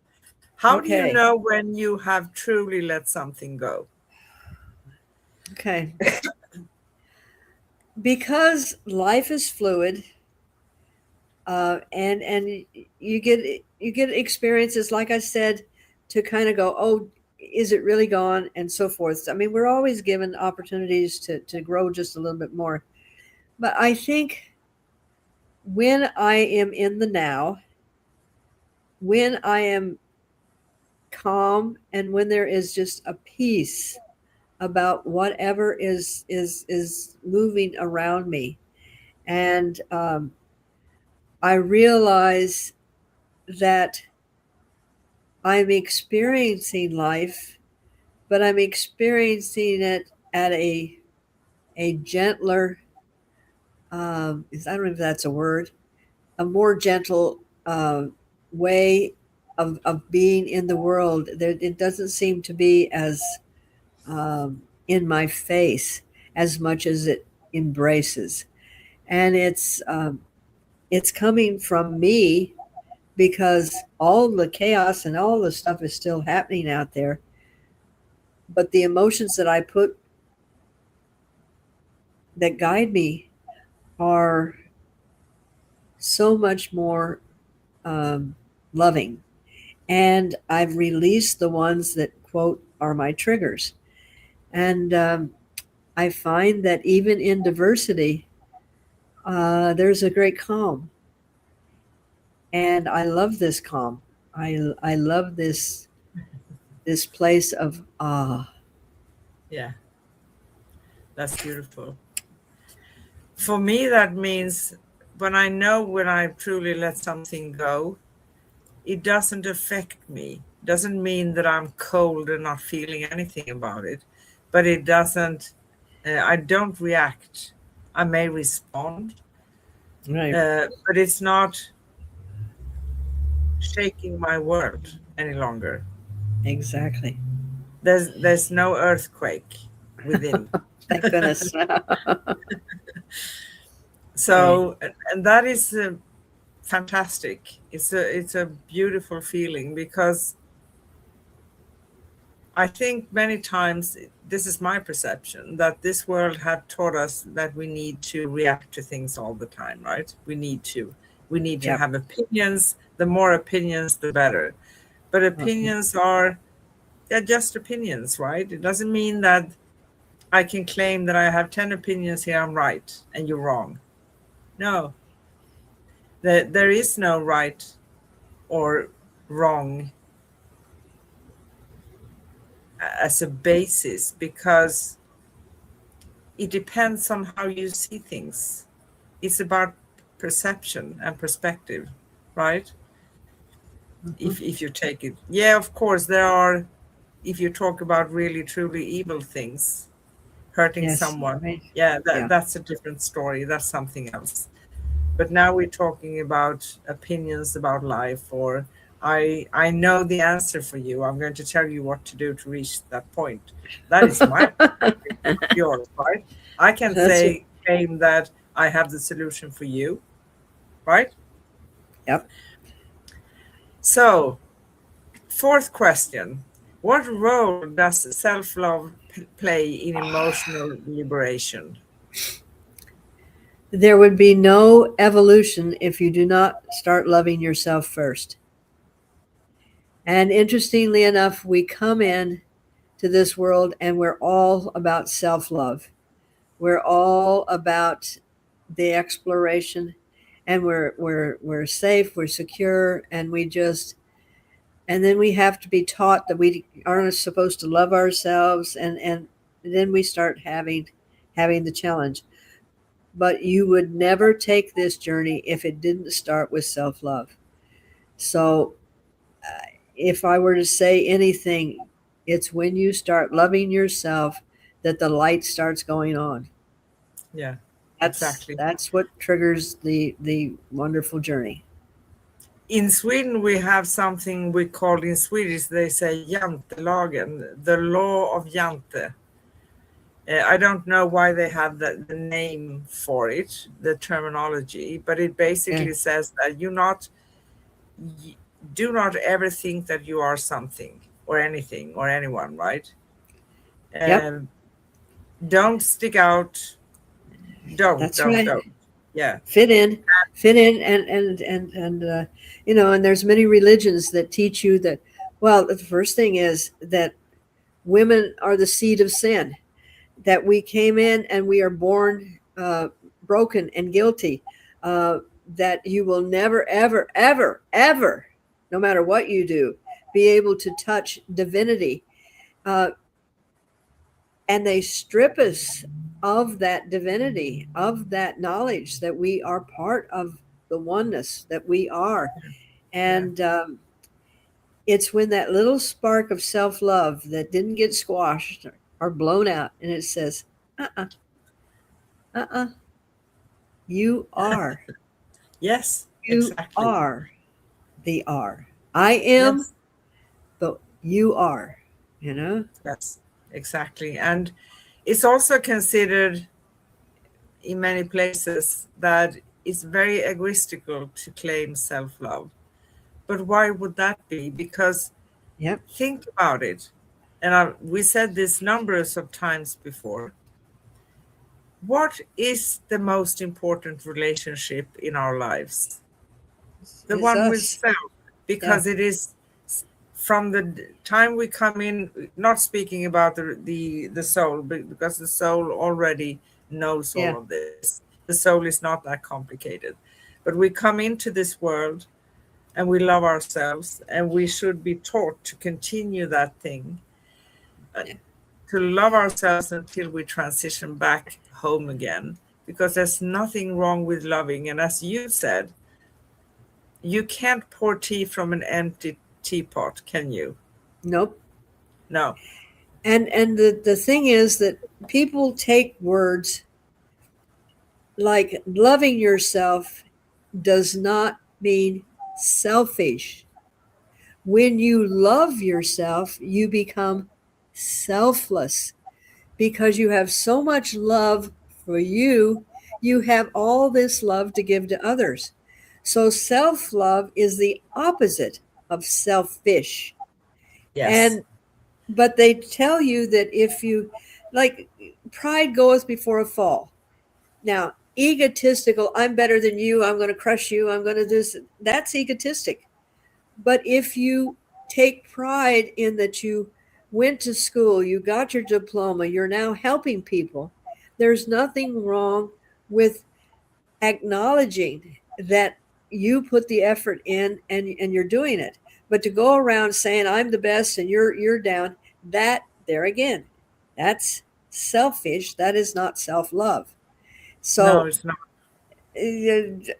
How do you okay. know when you have truly let something go? Okay. Because life is fluid, and you get experiences, like I said, to kind of go, oh, is it really gone, and so forth. I mean, we're always given opportunities to grow just a little bit more. But I think when I am in the now, when I am calm and when there is just a peace about whatever is moving around me. And I realize that I'm experiencing life, but I'm experiencing it at a gentler, I don't know if that's a word, a more gentle way of being in the world. There, it doesn't seem to be as in my face as much as it embraces, and it's coming from me because all the chaos and all the stuff is still happening out there. But the emotions that I put that guide me are so much more loving. And I've released the ones that, quote, are my triggers. And I find that even in diversity, there's a great calm. And I love this calm. I love this place of ah. Yeah, that's beautiful. For me, that means when I truly let something go, it doesn't affect me. Doesn't mean that I'm cold and not feeling anything about it, but it doesn't. I don't react. I may respond, Right. but it's not shaking my world any longer. Exactly. There's no earthquake within. Thank goodness. Right. So, and that is fantastic. It's a beautiful feeling because I think many times, this is my perception, that this world had taught us that we need to react to things all the time, right? We need to. We need to Yep. have opinions. The more opinions, the better. But opinions are, they're just opinions, right? It doesn't mean that I can claim that I have 10 opinions here, I'm right, and you're wrong. No, there is no right or wrong as a basis, because it depends on how you see things. It's about perception and perspective, right? If you take it, yeah, of course there are. If you talk about really truly evil things, hurting Yes. someone, Right. yeah, Yeah. that's a different story. That's something else. But now we're talking about opinions about life, or I know the answer for you. I'm going to tell you what to do to reach that point. That is my perspective, not yours, right? I can That's it. say claim that I have the solution for you, right? Yep. So, fourth question. What role does self-love play in emotional liberation? There would be no evolution if you do not start loving yourself first. And interestingly enough, we come in to this world and we're all about self-love. We're all about the exploration, and we're safe, we're secure, and and then we have to be taught that we aren't supposed to love ourselves, and then we start having the challenge. But you would never take this journey if it didn't start with self-love. So if I were to say anything, it's when you start loving yourself that the light starts going on. Yeah, That's exactly. that's what triggers the wonderful journey. In Sweden, we have something we call, in Swedish, they say jantelagen, the law of Jante. I don't know why they have the name for it, the terminology, but it Yeah. basically says that y- do not ever think that you are something or anything or anyone, right? Yep. Um, don't stick out. Don't, That's don't, right. don't. Yeah, Fit in, fit in, and and there's many religions that teach you that. Well, the first thing is that women are the seed of sin. That we came in and we are born broken and guilty. That you will never, ever, ever, ever, no matter what you do, be able to touch divinity. Uh, and they strip us of that divinity, of that knowledge that we are part of the oneness that we are. Yeah. And it's when that little spark of self-love that didn't get squashed or blown out, and it says, uh-uh, uh-uh, you are. Yes, You exactly. are the are. I am, Yes, but you are, you know? yes, exactly. And it's also considered in many places that it's very egoistical to claim self-love. But why would that be? Because Yep. think about it. And we said this numbers of times before. What is the most important relationship in our lives? The It's one with us. self, Yeah. because it is from the time we come in, not speaking about the soul, because the soul already knows Yeah. all of this. The soul is not that complicated. But we come into this world and we love ourselves, and we should be taught to continue that thing, uh, Yeah. to love ourselves until we transition back home again, because there's nothing wrong with loving. And as you said, you can't pour tea from an empty teapot, can you? Nope. No. And the thing is that people take words like loving yourself does not mean selfish. When you love yourself, you become selfless because you have so much love for you. You have all this love to give to others. So self love is the opposite of selfish. Yes. And but they tell you that if you like, pride goeth before a fall. Now, egotistical, I'm better than you, I'm going to crush you, I'm going to do this, that's egotistic. But if you take pride in that you went to school, you got your diploma, you're now helping people, there's nothing wrong with acknowledging that you put the effort in and you're doing it. But to go around saying I'm the best and you're down, that there again, that's selfish. That is not self-love. No, So it's not.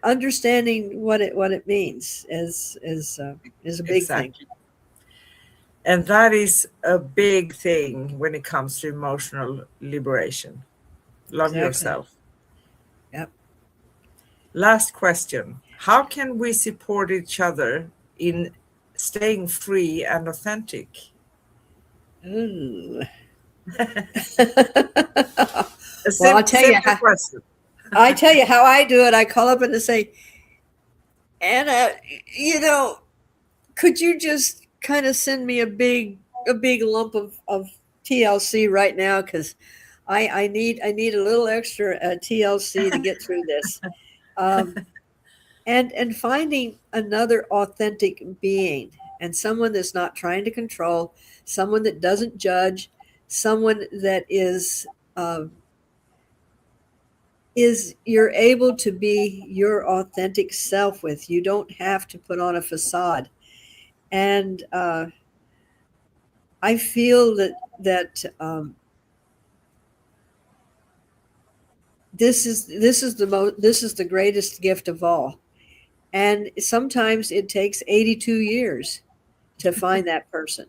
understanding what it means is a big thing. Exactly. And that is a big thing when it comes to emotional liberation. Love Exactly. yourself. Yep. Last question. How can we support each other in staying free and authentic? Ooh. A Well, simple question. I tell you how I do it. I call up and say, Anna, you know, could you just kind of send me a big lump of TLC right now? Because I need a little extra TLC to get through this. Um, and finding another authentic being and someone that's not trying to control, someone that doesn't judge, someone that is you're able to be your authentic self with. You don't have to put on a facade. And I feel that this is the greatest gift of all. And sometimes it takes 82 years to find that person.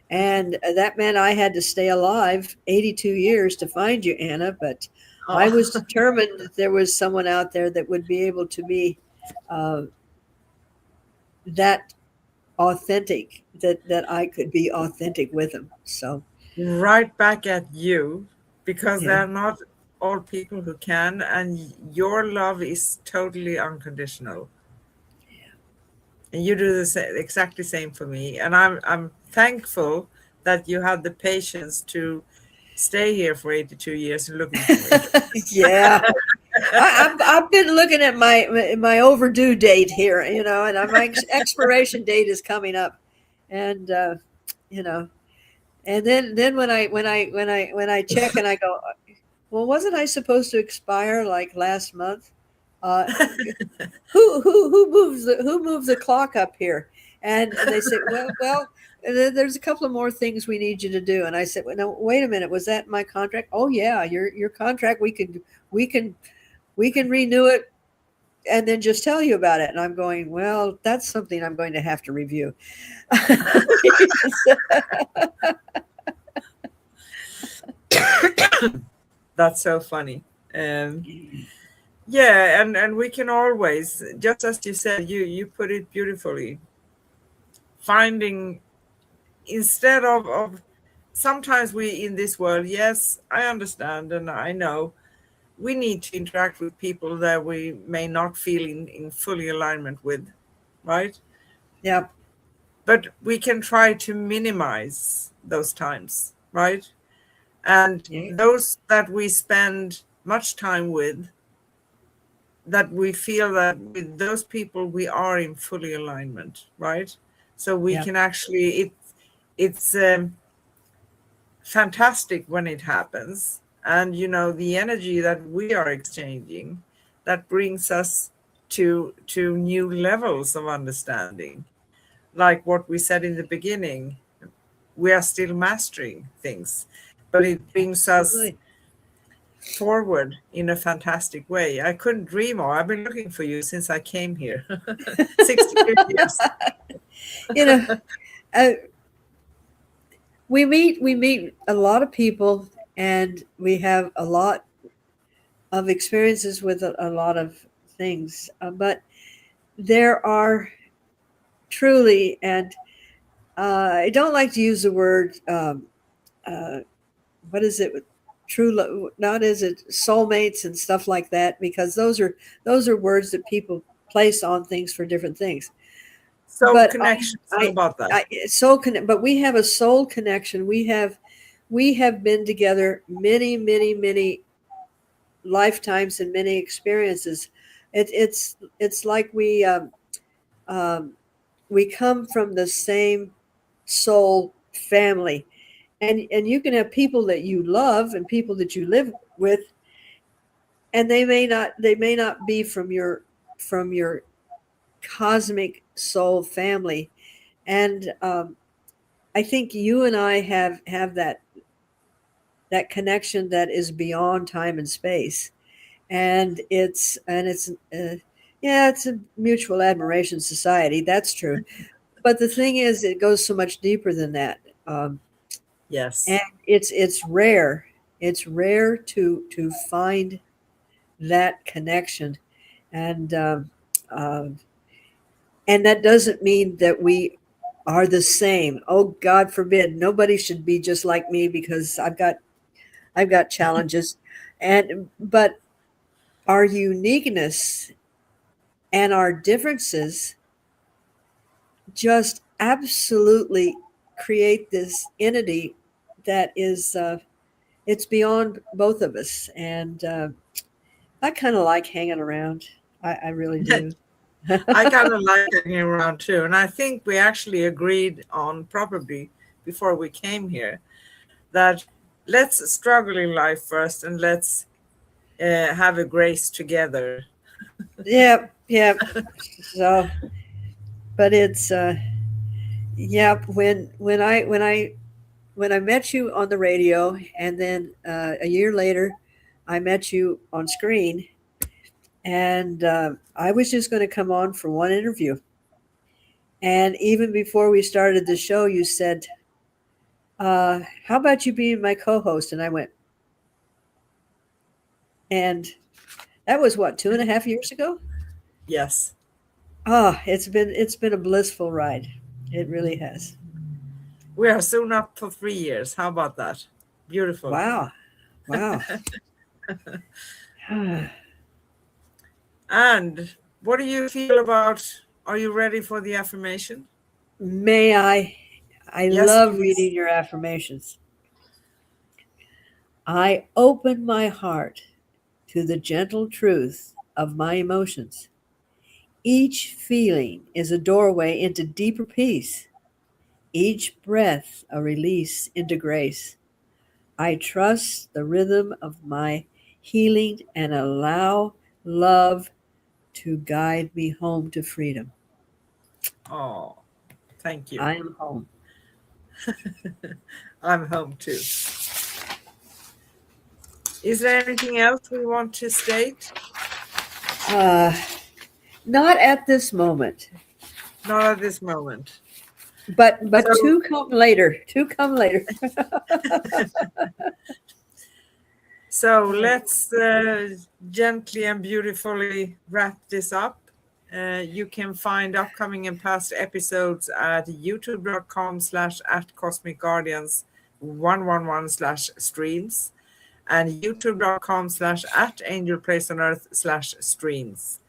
And that meant I had to stay alive 82 years to find you, Anna. But I was Oh, determined that there was someone out there that would be able to be uh, that authentic, that I could be authentic with them. So, right back at you, because yeah. they're not all people who can, and your love is totally unconditional. And you do the exactly same for me. And I'm thankful that you had the patience to stay here for 82 years and looking for me. Yeah. I've been looking at my overdue date here, and my expiration date is coming up, and you know, and then when I check and I go, well, wasn't I supposed to expire like last month? Uh, who moves the clock up here? And they said, well, there's a couple of more things we need you to do. And I said, well, no, wait a minute. Was that my contract? Oh yeah, your contract. We can we can renew it and then just tell you about it. And I'm going, well, that's something I'm going to have to review. That's so funny. Yeah, and we can always, just as you said, you put it beautifully, finding instead of sometimes we in this world, yes, I understand and I know we need to interact with people that we may not feel in fully alignment with, right? Yeah. But we can try to minimize those times, right? And Yeah. those that we spend much time with, that we feel that with those people we are in fully alignment, right? So we Yeah. can actually it's fantastic when it happens, and the energy that we are exchanging, that brings us to new levels of understanding, like what we said in the beginning. We are still mastering things, but it brings us Absolutely. forward in a fantastic way. I couldn't dream of. I've been looking for you since I came here. 62 years. You know, uh, we meet a lot of people, and we have a lot of experiences with a lot of things. But there are truly, and I don't like to use the word. Uh, what is it? Not is it soulmates and stuff like that, because those are words that people place on things for different things. So But connections, how about that? but we have a soul connection. We have been together many lifetimes and many experiences. It's like um, we come from the same soul family, and you can have people that you love and people that you live with, and they may not be from your cosmic soul family. And I think you and I have that connection that is beyond time and space, and it's yeah, it's a mutual admiration society. That's true. But the thing is, it goes so much deeper than that. And Yes. it's rare. It's rare to find that connection, and and that doesn't mean that we are the same. Oh, God forbid! Nobody should be just like me, because I've got challenges, and but our uniqueness and our differences just absolutely create this entity that is it's beyond both of us. And I kind of like hanging around. I really do. I kind of like hanging around too. And I think we actually agreed on, probably before we came here, that let's struggle in life first and let's have a grace together. Yeah, yeah. So, but it's yeah. When I met you on the radio, and then a year later, I met you on screen, and I was just going to come on for one interview. And even before we started the show, you said, "How about you being my co-host?" And I went, and that was what, 2.5 years ago. Yes. Ah, it's been a blissful ride. It really has. We are soon up for 3 years. How about that? Beautiful. Wow, wow. And what do you feel about, are you ready for the affirmation? May I? I Yes, love please. reading your affirmations. I open my heart to the gentle truth of my emotions. Each feeling is a doorway into deeper peace. Each breath a release into grace. I trust the rhythm of my healing and allow love to guide me home to freedom. Oh. Thank you. I am home. I'm home too. Is there anything else we want to state? Uh, Not at this moment, Not at this moment. but So, two come later. Two come later. so let's gently and beautifully wrap this up. You can find upcoming and past episodes at youtube.com/@cosmicguardians111/streams and youtube.com/@angelplaceonearth/streams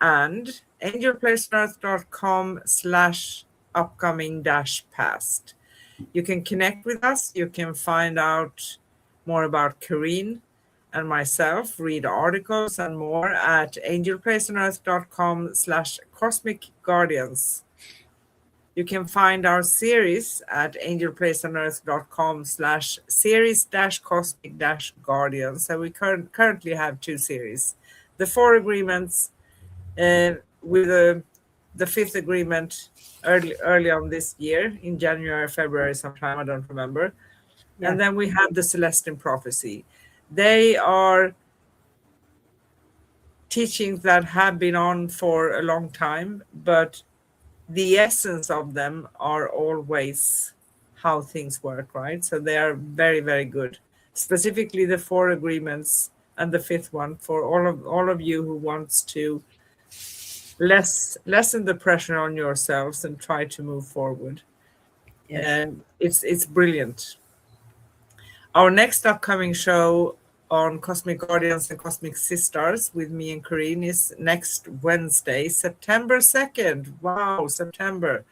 and angelplaceonearth.com/upcoming-past. You can connect with us. You can find out more about Kareen and myself, read articles and more at angelplaceonearth.com/cosmic-guardians. You can find our series at angelplaceonearth.com/series-cosmic-guardians. And we currently have 2 series. The 4 agreements with the 5th agreement early on this year in January, February, sometime, I don't remember. Yeah. And then we have the Celestine Prophecy. They are teachings that have been on for a long time, but the essence of them are always how things work, right? So they are very, very good. Specifically the 4 agreements and the 5th one for all of you who wants to lessen the pressure on yourselves and try to move forward. Yes. And it's brilliant. Our next upcoming show on Cosmic Guardians and Cosmic Sis-Stars with me and Kareen is next Wednesday, September 2nd. Wow, September.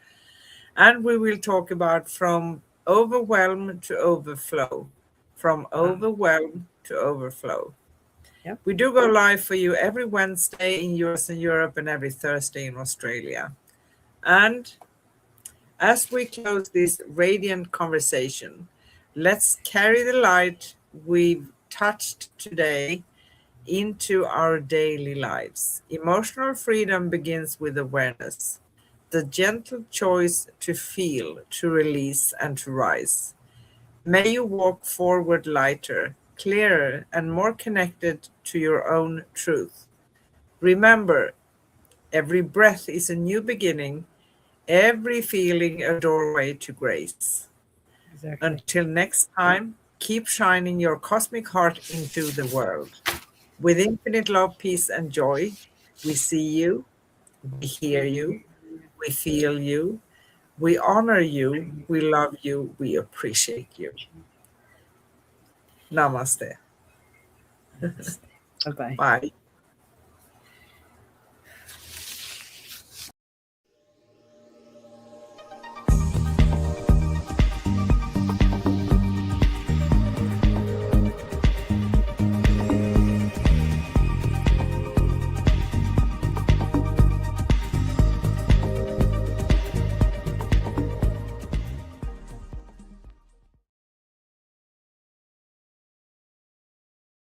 And we will talk about from overwhelm to overflow. From overwhelm to overflow. Yep. We do go live for you every Wednesday in US and Europe and every Thursday in Australia. And as we close this radiant conversation, let's carry the light we've touched today into our daily lives. Emotional freedom begins with awareness, the gentle choice to feel, to release, and to rise. May you walk forward lighter, clearer, and more connected to your own truth. Remember, every breath is a new beginning, every feeling a doorway to grace. Exactly. Until next time, keep shining your cosmic heart into the world. With infinite love, peace, and joy, we see you, we hear you, we feel you, we honor you, we love you, we appreciate you. Namaste. Bye-bye. Bye.